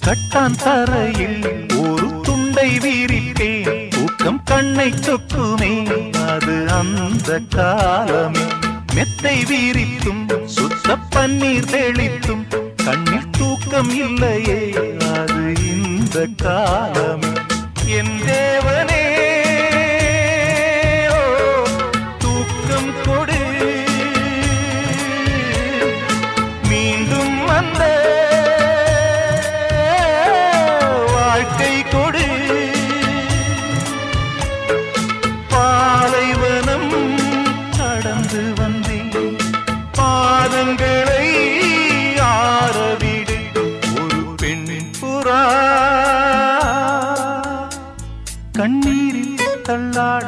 கட்டான் தரையில் ஒரு துண்டை வீரிப்பேன் தூக்கம் கண்ணை சொக்குமே அது அந்த காலமே மெத்தை வீரித்தும் சுத்த பன்னீர் தெளித்தும் கண்ணில் தூக்கம் இல்லையே அது இந்த காலமே என் தேவனே தூக்கம் கொடு மீண்டும் வந்த வாழ்க்கை கொடு பாலைவனம் கடந்து வந்தேன் பாதங்களை ஆரவிடு ஒரு பெண்ணின் புறா கண்ணீரில் தள்ளாட